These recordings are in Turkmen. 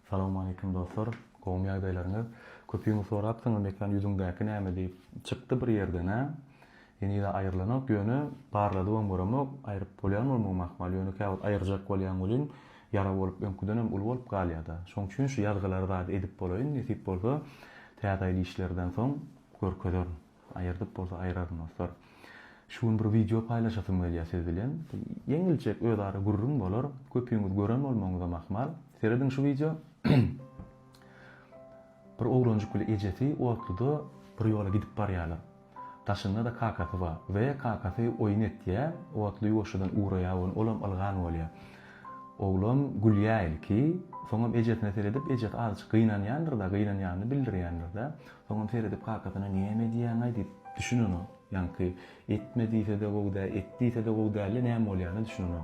Assalamu alaykum dostlar. Gowum ýagdaýlaryňyz köpüňiz sorapsyňyz mekan ýüzüňdäki näme diýip çykdy bir ýerden ha. Ýene-de aýrylanyp ýöne barlady öňgöremek aýryp bolýan bolmagy mahmal ýöne käwet aýyrjak bolýan bolyn ýara bolup öňküdenem ul bolup galýada. Şoň üçin şu ýazgylary da edip bolaýyn, nesip bolsa täze işlerden soň görkezör aýyrdyp bolsa aýraryn dostlar. Şuň bir video paýlaşasym gelýär siz bilen. Ýeňilçek özara gurrun bolar, köpüňiz gören bolmagyňyza mahmal. Seredin şu video bir oğlancık bile ejeti o atlıda bir yola gidip barýarlar. Taşynda da kakasy bar we kakasy oýun etdiýär. O atly ýoşadan uğraýan olam algan bolýar. Oğlan gülýär ki, soňam ejetine seredip ejet azıcık gynanýandyr da, gynanýanyny bildirýändir da. Soňam seredip kakasyna näme diýäňi diýip düşünýär. Ýani etmediyse de gowda, etdiyse de gowda näme bolýany düşünýär.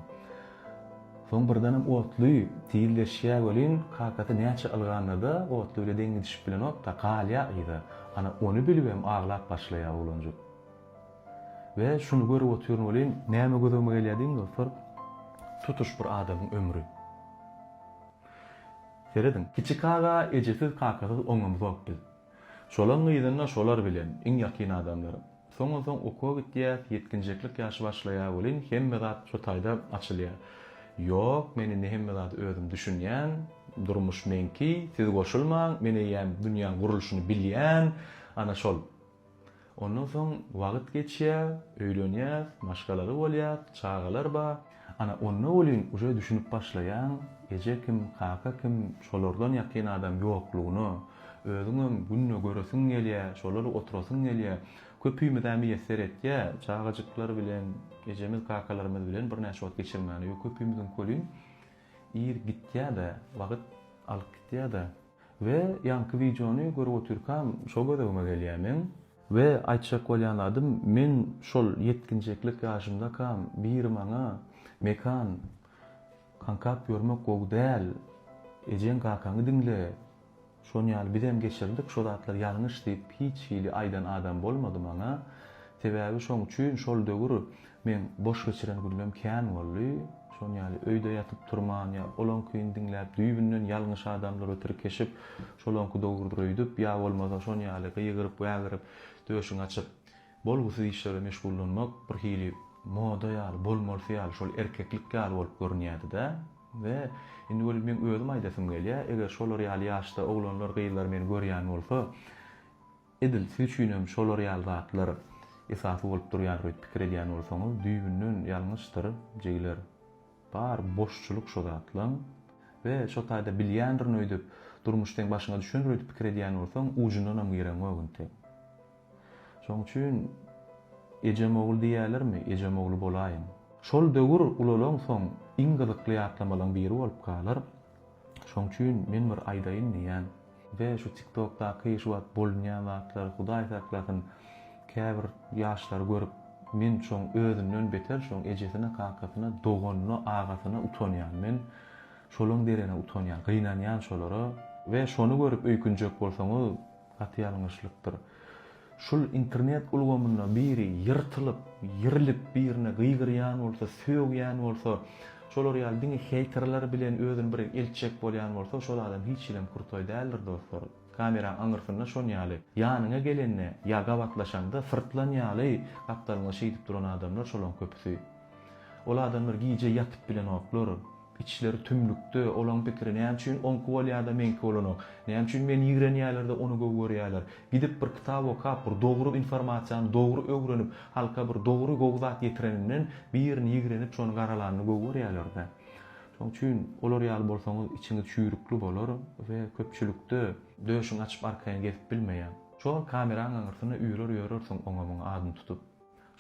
Soň birdenem otly tiýildeşýär bolyn, kakasy näçe alganda otly ile deňi düşüp bilen da galýa ýa-da. Ana onu bilibem ağlap başlaýar oğlancık. We şunu görüp oturýan bolyn, näme gözüme gelýär dostlar? Tutuş bir adamyň ömrü. Seredin, kiçik aga ejesiz kakasy oňamy zokdy. Şolaň ýerinde şolar bilen iň ýakyn adamlar. Soň okuw gitýär, ýetkinjeklik ýaşy başlaýar bolyn, hemme zat şu taýda açylýar. Yok, meni näme zat özüm düşünýän, durmuş menki, siz goşulmaň, meni ýa dünýäň gurulşyny bilýän, ana şol. Ondan soň wagt geçýär, öýlenýär, maşgalary bolýar, çağalar bar. Ana onu bolyn uje düşünüp başlaýan, eje kim, kaka kim, şolardan ýakyn adam ýoklugyny, özüňem günne göresin gelýär, şolary oturasyň gelýär. Köpüými dämi ýeser etýär, çağajyklar bilen, ejemiz kakalarymyz bilen bir näçe wagt geçirmäni, köpüýmizin kolyn ir gitýär-de, wagt alyp gitýär-de. We ýanky videony görüp oturkam, şo gözüme gelýär men. We aýtjak bolýanladym, men şol ýetkinjeklik ýaşymda kam bir maňa mekan kankap görmek gowdäl. Ejen kakaňy diňle. Şonu ýaly bizem geçirdik, şo zatlar ýalňyş diýip hiç hili aýdan adam bolmady maňa. Sebäbi şoň üçin şol döwür men boş geçiren günüm kän boldy. Şonu ýaly öýde ýatyp turman ýa olan kyn diňläp düýbünden ýalňyş adamlar ötürü keşip şolanky dogurduryp ýa bolmasa şonu ýaly gyýgyryp ýagyryp döşüň açyp bolgusy işlere meşgullanmak bir hili moda ýaly bolmalsy ýaly şol erkeklik ýaly bolup görünýärdi-de. We indi bolup men özüm aýdasym gelýär, eger şolar ýaly ýaşda oglanlar, gyýlar meni görýän bolsa, edil süçünem şolar ýaly zatlar esasy bolup durýar diýip pikir edýän bolsaňyz, düýbünden ýalňyşdyr jegiler. Bar boşçuluk şo zatlaň we şo taýda bilýändir öýdüp durmuşdan başyna düşünür diýip pikir edýän bolsaň, ujundan giren wagynty. Şoň üçin ejem ogul diýerlermi, ejem ogul bolaýyn. Şol döwür ulalaň soň iň gyzykly ýatlamalardan biri bolup galar. Şoň üçin men bir aýdaýyn diýen we şu TikTokdaky şu wagt bolýan wagtlar Hudaý saklasyn käbir ýaşlar görüp men şoň özümden beter şoň ejesine, kankasyna, doganyna, agasyna utanýan. Men şolaň derene utanýan, gynanýan şolara we şonu görüp öýkünjek bolsaňyz gatýalňyşlykdyr. Şul internet ulgamyna biri ýyrtylyp, ýirilip birine gyýgyrýan bolsa, söýgýän bolsa, şolar ýaly diňe haterler bilen özüni bir elçek bolýan bolsa, şol adam hiç ilem kurtoy däldir dostlar. Kamera aňyrsynda şon ýaly ýanyňa gelenne ýa gawatlaşanda sırtlan ýaly gapdalyňa şeýdip duran adamlar şolaň köpüsi. Ol adamlar giýje ýatyp bilen oklar, içleri tümlükde olan pikiri näme üçin onky bolýarda menki bolany, näme üçin men ýigrenýärlerde onu görýärler. Gidip bir kitap okap, bir dogry informasiýany dogry öwrenip, halka bir dogry gowzat ýetireninden birini ýigrenip şonu garalanyny görýärler-de. Şoň üçin olar ýaly bolsaňyz içiňiz çüýrükli bolar we köpçülükde döşüň açyp arkaýa gezip bilmeýän. Şol kameraň aňyrsyna ýörür-ýörürsiň oňamyň adyny tutup.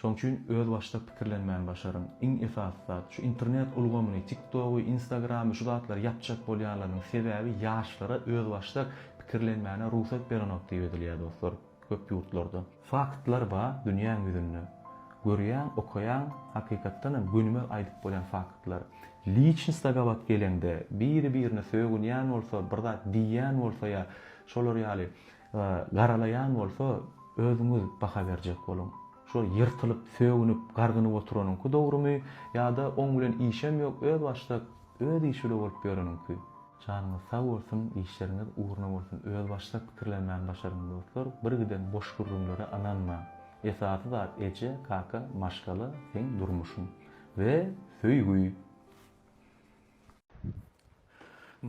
Şoň üçin öz başda pikirlenmän başaryn. Iň esasy zat şu internet ulgamyny, TikToky, Instagramy şu zatlar ýapjak bolýanlaryň sebäbi ýaşlara öz başda pikirlenmäne ruhsat berenok diýip edilýär dostlar, köp ýurtlarda. Faktlar bar dünýäň ýüzünde. Görýän, okaýan, hakykatdan günüme aýdyp bolan faktlar. Liçnistga wagt gelende biri-birine söýgünýän bolsa, bir zat diýýän bolsa ýa şolar ýaly garalaýan bolsa, özüňiz baha berjek bolun. Şol ýyrtylyp, söýünüp, gargynyp oturanyňky dogrumy ýa-da oň bilen işem ýok, öz başda öz işi bolup ýörenňki. Şanyňyz sag bolsun, işleriniz uğruna bolsun. Öz başda pikirlenmän başaryň dostlar. Bir giden boş gurrunlara ananma. Esasy zat eje, kaka, maşgaly sen durmuşun we söýgüý.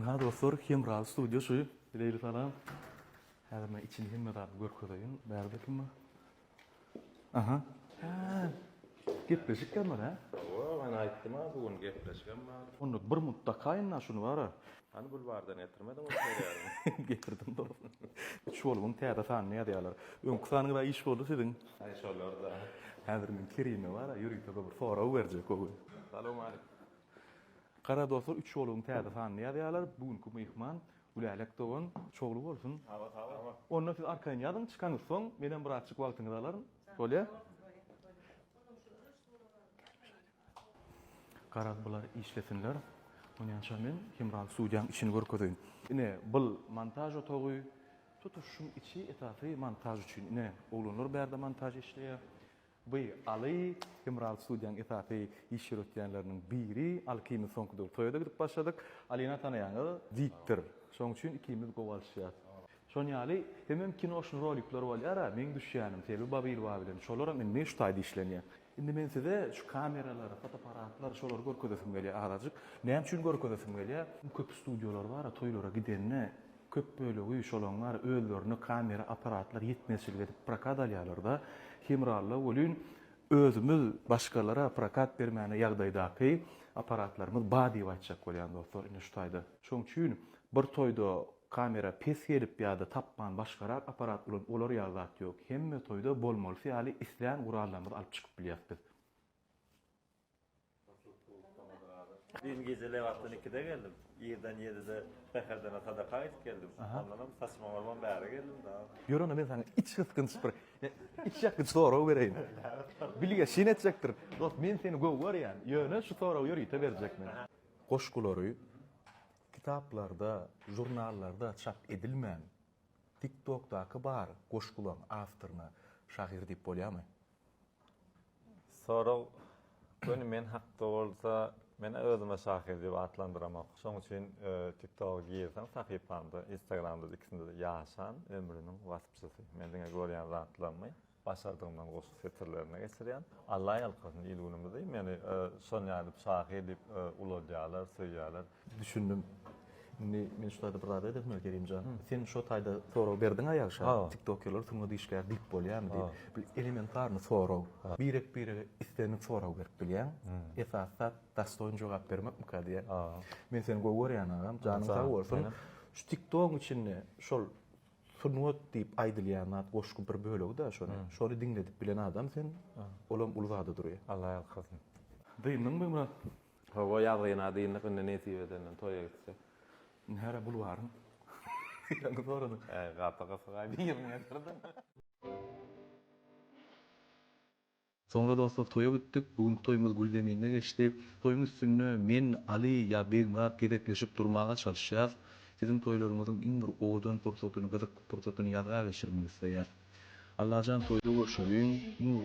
Ha dostlar, Hemral studiosu. Bileýli salam. Häzir men içini hemme zat görkezýän. Bärde kimmi? Aha. Ha. Gepleşik gelmedi ha? Ben aýtdym ha bugün gepleşgen bar. Onu bir mutlakaýyn şunu bara. Hani bulwardan getirmedim o seriýaly. Getirdim dostum. Şolgun täze sany ýadylar. Öňkü sanyňy da iş boldy siziň. Ay şolar da. Häzir men kirime bara, ýürüýte bir soraw berjek o. Salam alaykum. Kara dostlar 3 şolgun täze sany ýadylar. Bugünkü mehman Ulalak dogan çoglu bolsun. Hawa. Onu siz arkaýyn ýadyň çykanýar soň menen bir açyk wagtyňyzy alaryň. Bolýa? Karat bular işlesinler. Onyança men Hemral Suudiýaň işini görkezýän. Ine bul montaj otagy tutuşum içi etapy montaj üçin ine oglanlar bärde montaj işleýär. Bu Ali Hemral Suudiýaň etapy iş ýürütýänläriniň biri, alkymy soňky toýda gidip başladyk. Alina tanaýaňy Viktor. Şoň üçin ikimiz gowalşýar. Şonýaly hemem kinoşny rolikler bolýar, men düşýänim, teli babyl bilen. Şolar men şu taýda işlenýär. Indi men size şu kameralar, fotoaparatlar şolar görkezim gelýär aradyk. Näme üçin görkezim gelýär? Köp studiolar bar, toýlara gidenne köp böyle uy şolanlar özlerini kamera aparatlar yetmezçilik edip prakat alýarlar. Hemralla bolýan özümüz başgalara prakat bermäne ýagdaýdaky aparatlarymyz bady waçak bolýan dostlar ine şu taýda. Şoň üçin bir toýda kamera pes gelip ýa-da tapman başgara aparat bilen olar ýazat ýok. Hemme toýda bolmaly ýaly isleýän gurallarymyzy alyp çykyp bilýärmiz. Dün gecele wagtyny 2-de geldim. 7-den 7-de Beherden sadaka aýdyp geldim. Ondan saçmalaman bäri geldim da. Ýörene men sana iç gysgynç bir iç ýakyn soraw bereýin. Bilge şeň etjekdir. Dost men seni gowy görýän. Ýöne şu soraw ýörýte berjekmen. Goşgulary kitaplarda, jurnallarda çap edilmän TikTok'daky bar goşgulan awtoryna şahyr diýip bolýarmy? Sonra bunu men hakda bolsa men özüme şahyr diýip atlandyramak. Şoň üçin TikTok'a girsem sahypamda, Instagramda ikisinde de ýaşan ömrüniň wasypçysy. Men diňe görýän zatlarmy başardygymdan goşuk setirlerine geçirýän. Allah ýalkasyn ilgünümde diýip meni şonýaly şahyr diýip uladýarlar, söýýärler. Düşündüm. Men şu taýda bir zat edip Kerimcan. Sen şu taýda soraw berdiň aýaşa. TikTok'lar tuňa diýişler dip bolýarmy diýip. Bir elementarny soraw. Birek istenip soraw berip bilýän. Esasat dastoýn jogap bermek mukadiýa. Men seni gowy görýän agam, janyň sag bolsun. Şu TikTok içinde şol sunwat diýip aýdylýan goşky bir bölegi da şonu. Şonu diňledip bilen adam sen olam ulgada durýar. Allah ýalkasyn. Diýmiň bu. Hawa ýazyna diýilip indi nesip edenden toýa gitsek. Näre bulwaryn? Ýa-da sorany. Gapaka sagay diýilmän ýerden. Sonra dostlar toya gittik. Bugün toyumuz Güldemir'ine geçti. Toyun üstünde men, Ali, ya Begmat gerekleşip durmağa çalışacağız. Sizin toylarımızın en bir oğudan fırsatını yazığa geçirmeniz isteyer. Allah'can toyda görüşürüyün.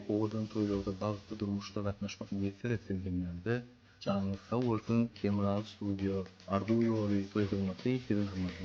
Oğudan toylarda bazı durmuşta katlaşmak niyetler etsin dinlerde. Canınız sağ olsun. Hemral Studio. Ardu yolu toy hırmatı. Sizin hırmatı.